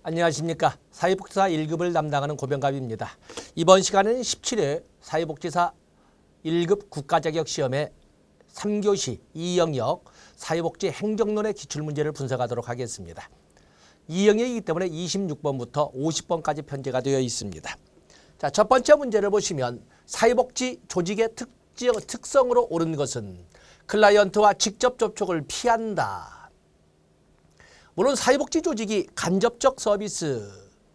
안녕하십니까. 사회복지사 1급을 담당하는 고병갑입니다. 이번 시간에는 17회 사회복지사 1급 국가자격시험의 3교시 2영역 사회복지 행정론의 기출문제를 분석하도록 하겠습니다. 2영역이기 때문에 26번부터 50번까지 편제가 되어 있습니다. 자, 첫 번째 문제를 보시면 사회복지 조직의 특성으로 옳은 것은 클라이언트와 직접 접촉을 피한다. 물론 사회복지 조직이 간접적 서비스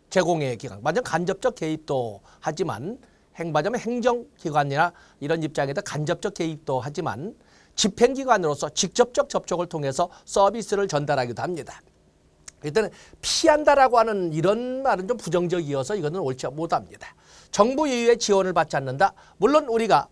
제공의 기관, 완전 간접적 개입도 하지만 말하자면 행정기관이나 이런 입장에서 간접적 개입도 하지만 집행기관으로서 직접적 접촉을 통해서 서비스를 전달하기도 합니다. 일단은 피한다라고 하는 이런 말은 좀 부정적이어서 이거는 옳지 못합니다. 정부 예우의 지원을 받지 않는다. 물론 우리가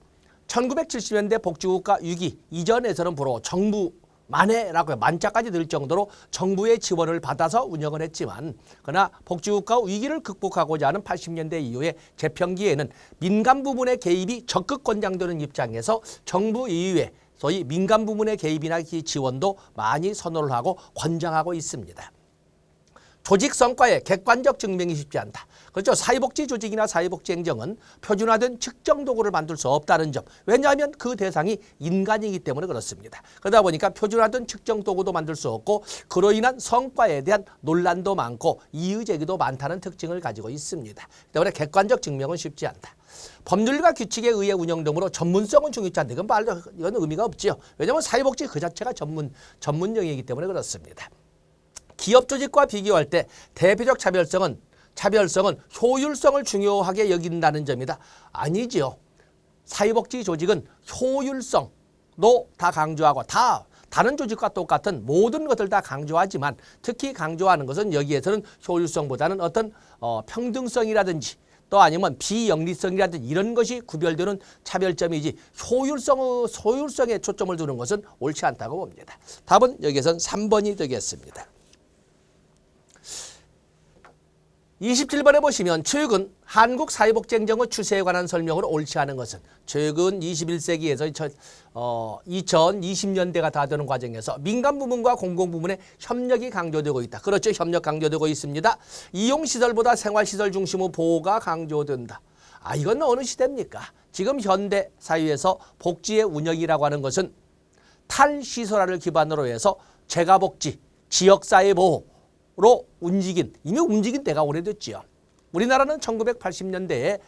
1970년대 복지국가 위기 이전에서는 주로 정부 만해라고 만자까지 늘 정도로 정부의 지원을 받아서 운영을 했지만 그러나 복지국가 위기를 극복하고자 하는 80년대 이후의 재편기에는 민간 부문의 개입이 적극 권장되는 입장에서 정부 이후에 소위 민간 부문의 개입이나 지원도 많이 선호를 하고 권장하고 있습니다. 조직 성과의 객관적 증명이 쉽지 않다. 그렇죠. 사회복지 조직이나 사회복지 행정은 표준화된 측정 도구를 만들 수 없다는 점. 왜냐하면 그 대상이 인간이기 때문에 그렇습니다. 그러다 보니까 표준화된 측정 도구도 만들 수 없고 그로 인한 성과에 대한 논란도 많고 이의제기도 많다는 특징을 가지고 있습니다. 때문에 객관적 증명은 쉽지 않다. 법률과 규칙에 의해 운영되므로 전문성은 중요치 않다. 이건 의미가 없지요. 왜냐하면 사회복지 그 자체가 전문 영역이기 때문에 그렇습니다. 기업 조직과 비교할 때 대표적 차별성은 효율성을 중요하게 여긴다는 점이다. 아니지요. 사회복지 조직은 효율성도 다 강조하고 다른 조직과 똑같은 모든 것을 다 강조하지만 특히 강조하는 것은 여기에서는 효율성보다는 어떤 평등성이라든지 또 아니면 비영리성이라든지 이런 것이 구별되는 차별점이지 효율성에 초점을 두는 것은 옳지 않다고 봅니다. 답은 여기에선 3번이 되겠습니다. 27번에 보시면 최근 한국 사회복지행정의 추세에 관한 설명으로 옳지 않은 것은 최근 21세기에서 2020년대가 다 되는 과정에서 민간 부문과 공공 부문의 협력이 강조되고 있다. 그렇죠. 협력 강조되고 있습니다. 이용시설보다 생활시설 중심의 보호가 강조된다. 이건 어느 시대입니까? 지금 현대 사회에서 복지의 운영이라고 하는 것은 탈시설화를 기반으로 해서 재가복지, 지역사회 보호 로 이미 움직인 때가 오래됐지요. 우리나라는 1980년대에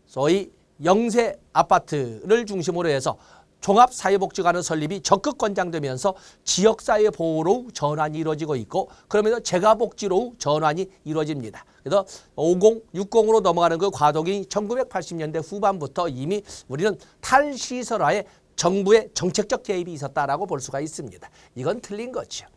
소위 영세 아파트를 중심으로 해서 종합사회복지관의 설립이 적극 권장되면서 지역사회 보호로 전환이 이루어지고 있고 그러면서 재가복지로 전환이 이루어집니다. 그래서 50, 60으로 넘어가는 그 과도기 1980년대 후반부터 이미 우리는 탈시설화에 정부의 정책적 개입이 있었다라고 볼 수가 있습니다. 이건 틀린 거죠.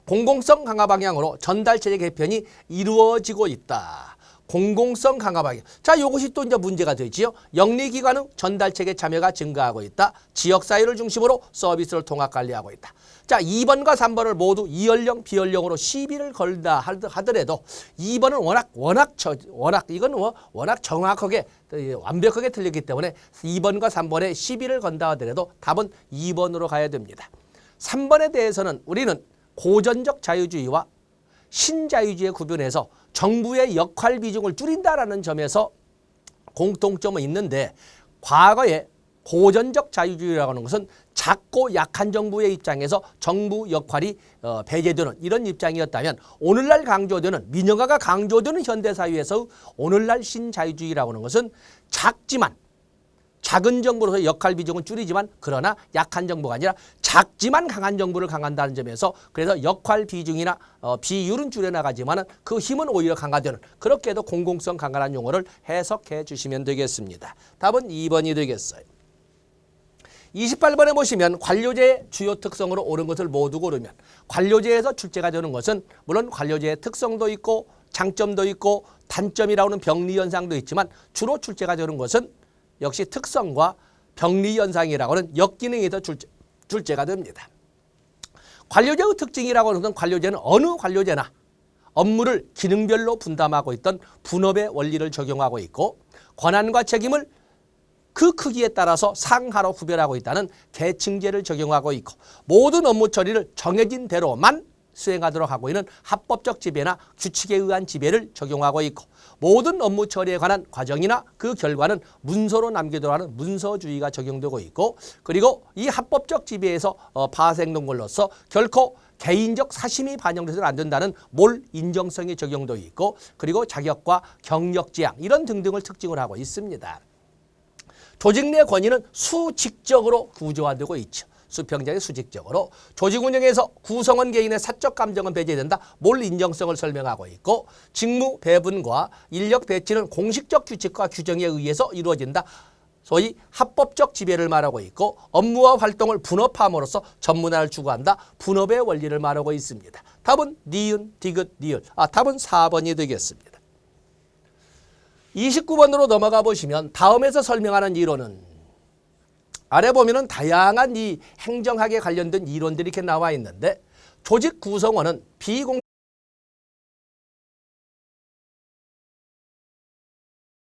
공공성 강화 방향으로 전달체제 개편이 이루어지고 있다. 공공성 강화 방향. 자, 이것이 또 이제 문제가 되지요. 영리기관의 전달체계 참여가 증가하고 있다. 지역사회를 중심으로 서비스를 통합관리하고 있다. 자, 2번과 3번을 모두 이연령, 비연령으로 시비를 걸다 하더라도 2번은 워낙 정확하게 완벽하게 틀리기 때문에 2번과 3번에 시비를 건다 하더라도 답은 2번으로 가야 됩니다. 3번에 대해서는 우리는 고전적 자유주의와 신자유주의에 구분해서 정부의 역할 비중을 줄인다라는 점에서 공통점은 있는데 과거에 고전적 자유주의라고 하는 것은 작고 약한 정부의 입장에서 정부 역할이 배제되는 이런 입장이었다면 오늘날 강조되는 민영화가 강조되는 현대사회에서 오늘날 신자유주의라고 하는 것은 작은 정부로서 역할 비중은 줄이지만 그러나 약한 정부가 아니라 작지만 강한 정부를 강한다는 점에서 그래서 역할 비중이나 비율은 줄여나가지만 그 힘은 오히려 강화되는 그렇게 해도 공공성 강화라는 용어를 해석해 주시면 되겠습니다. 답은 2번이 되겠어요. 28번에 보시면 관료제의 주요 특성으로 옳은 것을 모두 고르면 관료제에서 출제가 되는 것은 물론 관료제의 특성도 있고 장점도 있고 단점이라고 하는 병리현상도 있지만 주로 출제가 되는 것은 역시 특성과 병리현상이라고 하는 역기능에서 출제가 됩니다. 관료제의 특징이라고 하는 것은 관료제는 어느 관료제나 업무를 기능별로 분담하고 있던 분업의 원리를 적용하고 있고 권한과 책임을 그 크기에 따라서 상하로 구별하고 있다는 계층제를 적용하고 있고 모든 업무 처리를 정해진 대로만 수행하도록 하고 있는 합법적 지배나 규칙에 의한 지배를 적용하고 있고 모든 업무 처리에 관한 과정이나 그 결과는 문서로 남기도록 하는 문서주의가 적용되고 있고 그리고 이 합법적 지배에서 파생된 걸로서 결코 개인적 사심이 반영돼서는 안 된다는 몰 인정성이 적용되어 있고 그리고 자격과 경력 지향 이런 등등을 특징을 하고 있습니다. 조직 내 권위는 수직적으로 구조화되고 있죠. 수평적인 수직적으로 조직 운영에서 구성원 개인의 사적 감정은 배제된다. 몰 인정성을 설명하고 있고 직무 배분과 인력 배치는 공식적 규칙과 규정에 의해서 이루어진다. 소위 합법적 지배를 말하고 있고 업무와 활동을 분업함으로써 전문화를 추구한다. 분업의 원리를 말하고 있습니다. 답은 니은, 디귿, 리을. 답은 4번이 되겠습니다. 29번으로 넘어가 보시면 다음에서 설명하는 이론은 아래 보면은 다양한 이 행정학에 관련된 이론들이 이렇게 나와 있는데 조직 구성원은 비공